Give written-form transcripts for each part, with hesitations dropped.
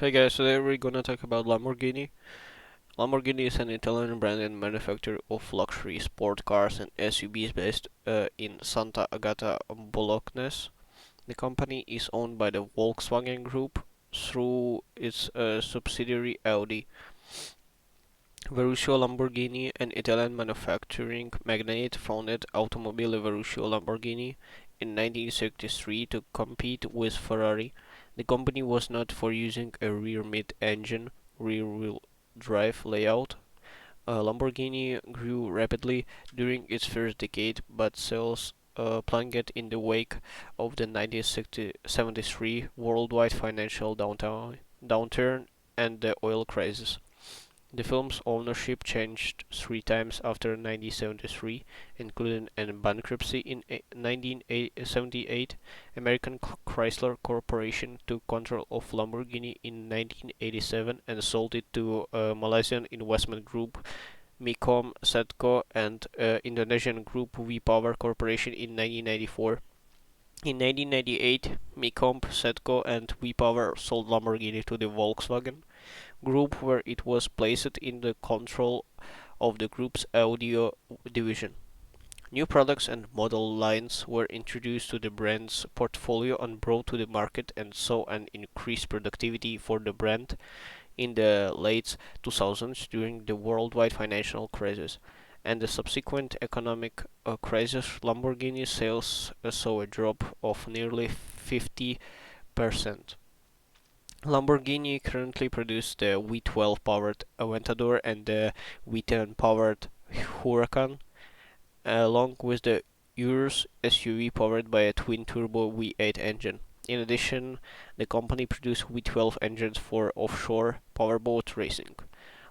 Hey guys, today we're gonna talk about Lamborghini. Lamborghini is an Italian brand and manufacturer of luxury sport cars and SUVs based in Santa Agata, Bologna. The company is owned by the Volkswagen Group through its subsidiary Audi. Verusio Lamborghini, an Italian manufacturing magnate, founded Automobile Verusio Lamborghini in 1963 to compete with Ferrari. The company was not for using a rear mid-engine, rear-wheel drive layout. Lamborghini grew rapidly during its first decade, but sales plunged in the wake of the 1973 worldwide financial downturn and the oil crisis. The film's ownership changed three times after 1973, including a bankruptcy in 1978. American Chrysler Corporation took control of Lamborghini in 1987 and sold it to Malaysian investment group Micom Sedco and Indonesian group V-Power Corporation in 1994. In 1998, Micom Sedco and V-Power sold Lamborghini to the Volkswagen Group, where it was placed in the control of the group's audio division. New products and model lines were introduced to the brand's portfolio and brought to the market and saw an increased productivity for the brand in the late 2000s during the worldwide financial crisis and the subsequent economic crisis. Lamborghini sales saw a drop of nearly 50%. Lamborghini currently produces the V12 powered Aventador and the V10 powered Huracan, along with the Urus SUV powered by a twin-turbo V8 engine. In addition, the company produces V12 engines for offshore powerboat racing.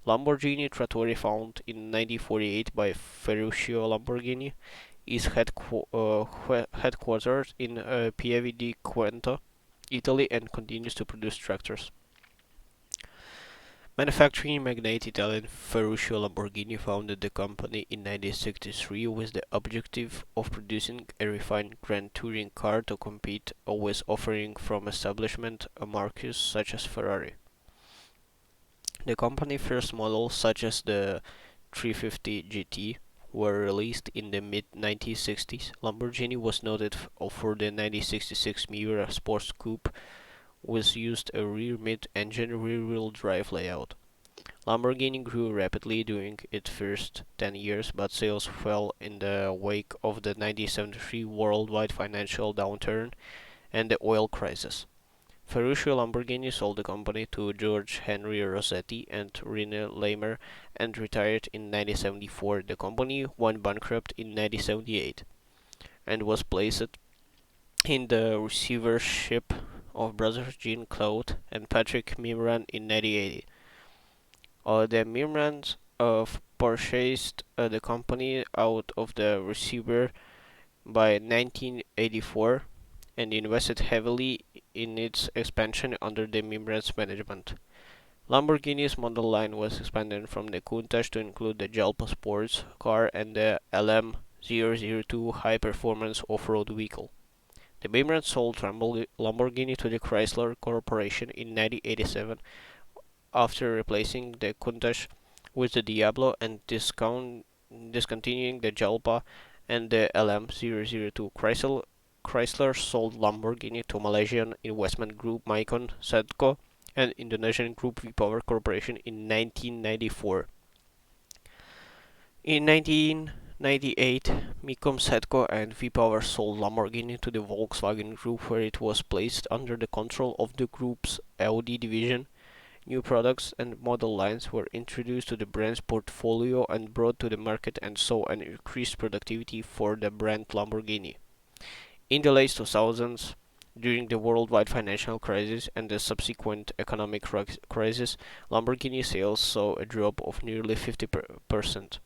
Lamborghini Trattori, founded in 1948 by Ferruccio Lamborghini, is headquartered in Pieve di Quento, Italy, and continues to produce tractors. Manufacturing magnate Italian Ferruccio Lamborghini founded the company in 1963 with the objective of producing a refined Grand Touring car to compete with offerings from establishment marques such as Ferrari. The company's first models, such as the 350 GT, were released in the mid-1960s. Lamborghini was noted for the 1966 Miura Sports Coupe, which used a rear mid-engine rear-wheel drive layout. Lamborghini grew rapidly during its first 10 years, but sales fell in the wake of the 1973 worldwide financial downturn and the oil crisis. Ferruccio Lamborghini sold the company to George Henry Rossetti and Rene Lamer and retired in 1974. The company went bankrupt in 1978 and was placed in the receivership of brothers Jean-Claude and Patrick Mimran in 1980. The Mimrans purchased the company out of the receiver by 1984 and invested heavily in its expansion under the Mimran's management. Lamborghini's model line was expanded from the Countach to include the Jalpa sports car and the LM002 high-performance off-road vehicle. The Mimran sold Lamborghini to the Chrysler Corporation in 1987 after replacing the Countach with the Diablo and discontinuing the Jalpa and the LM002. Chrysler sold Lamborghini to Malaysian investment group Micon Sedco and Indonesian group V-Power Corporation in 1994. In 1998, Micom Sedco and V-Power sold Lamborghini to the Volkswagen Group, where it was placed under the control of the group's Audi division. New products and model lines were introduced to the brand's portfolio and brought to the market and saw an increased productivity for the brand Lamborghini. In the late 2000s, during the worldwide financial crisis and the subsequent economic crisis, Lamborghini sales saw a drop of nearly 50%.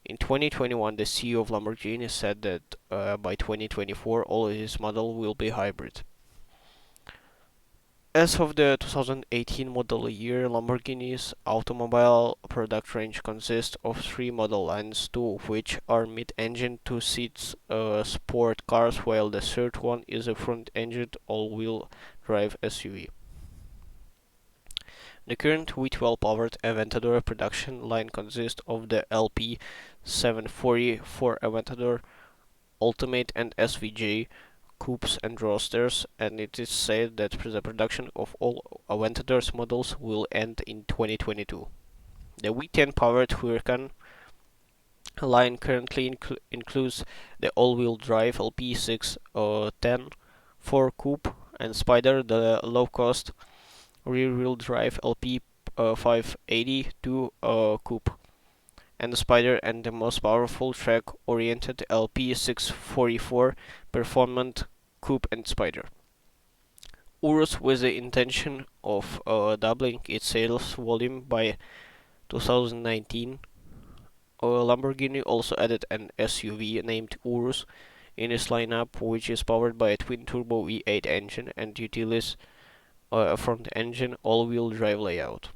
In 2021, the CEO of Lamborghini said that by 2024, all of his models will be hybrid. As of the 2018 model year, Lamborghini's automobile product range consists of three model lines, two of which are mid-engine two-seat sport cars, while the third one is a front-engine all-wheel drive SUV. The current V12-powered Aventador production line consists of the LP 740 for Aventador Ultimate and SVJ coupes and roadsters, and it is said that the production of all Aventador's models will end in 2022. The V10-powered Huracan line currently includes the all-wheel drive LP610 4 Coupe and Spider, the low-cost rear-wheel drive LP580 Coupe, and the Spider, and the most powerful track-oriented LP644 Performant Coupe and Spider. Urus, with the intention of doubling its sales volume by 2019, Lamborghini also added an SUV named Urus in its lineup, which is powered by a twin-turbo V8 engine and utilises a front-engine all-wheel drive layout.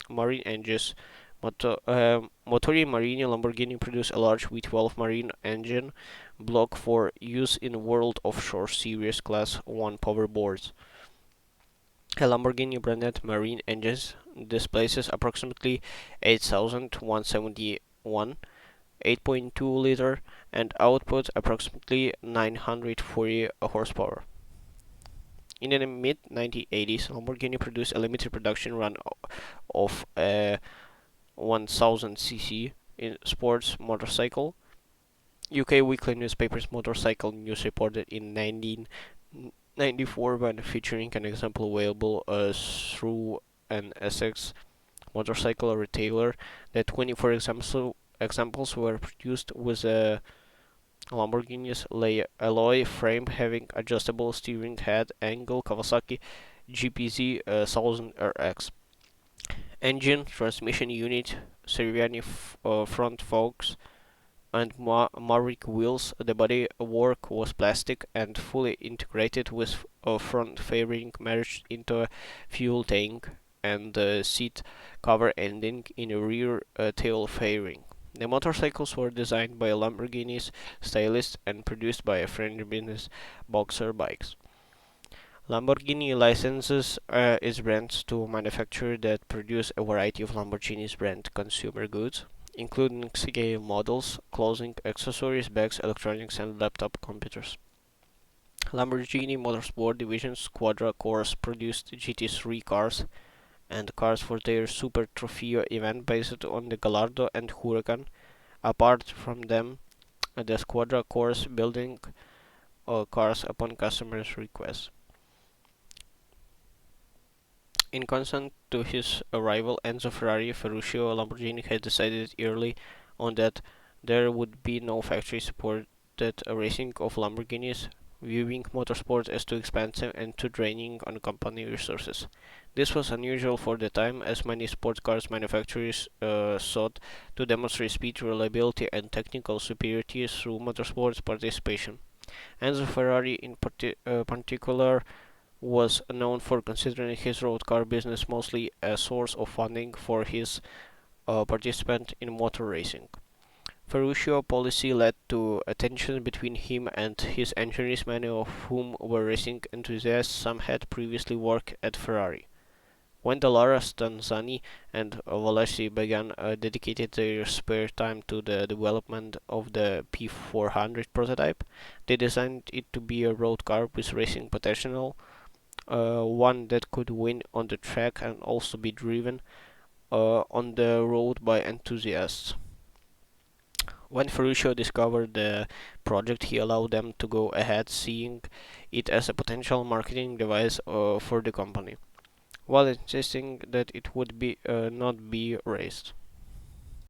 Marine engines. Motori Marine Lamborghini produced a large V12 marine engine block for use in World Offshore Series Class 1 powerboards. A Lamborghini branded marine engines displaces approximately 8,171 8.2 liter and output approximately 940 horsepower. In the mid 1980s, Lamborghini produced a limited production run of a 1000cc in sports motorcycle. UK weekly newspapers Motorcycle News reported in 1994 when featuring an example available through an Essex motorcycle retailer that 24 examples were produced with a Lamborghini's alloy frame having adjustable steering head angle Kawasaki GPZ 1000RX. Engine, transmission unit, Cerviani front forks, and Maverick wheels. The body work was plastic and fully integrated with a front fairing merged into a fuel tank and the seat cover ending in a rear tail fairing. The motorcycles were designed by Lamborghini's stylist and produced by a French business, Boxer Bikes. Lamborghini licenses its brands to manufacturers that produce a variety of Lamborghini's brand consumer goods, including scale models, clothing, accessories, bags, electronics, and laptop computers. Lamborghini Motorsport Division's Quadra Cores produced GT3 cars and cars for their Super Trofeo event based on the Gallardo and Huracan. Apart from them, the Squadra Cores building cars upon customers' request. In consent to his rival Enzo Ferruccio Lamborghini had decided early on that there would be no factory-supported racing of Lamborghinis, viewing motorsport as too expensive and too draining on company resources. This was unusual for the time, as many sports cars manufacturers sought to demonstrate speed, reliability, and technical superiority through motorsports participation. Enzo Ferrari, in particular, was known for considering his road car business mostly a source of funding for his participant in motor racing. Ferruccio policy led to tension between him and his engineers, many of whom were racing enthusiasts. Some had previously worked at Ferrari. When Dallara, Stanzani, and Valesi began dedicated their spare time to the development of the P400 prototype, they designed it to be a road car with racing potential, one that could win on the track and also be driven on the road by enthusiasts. When Ferruccio discovered the project, he allowed them to go ahead, seeing it as a potential marketing device for the company, while insisting that it would not be raced.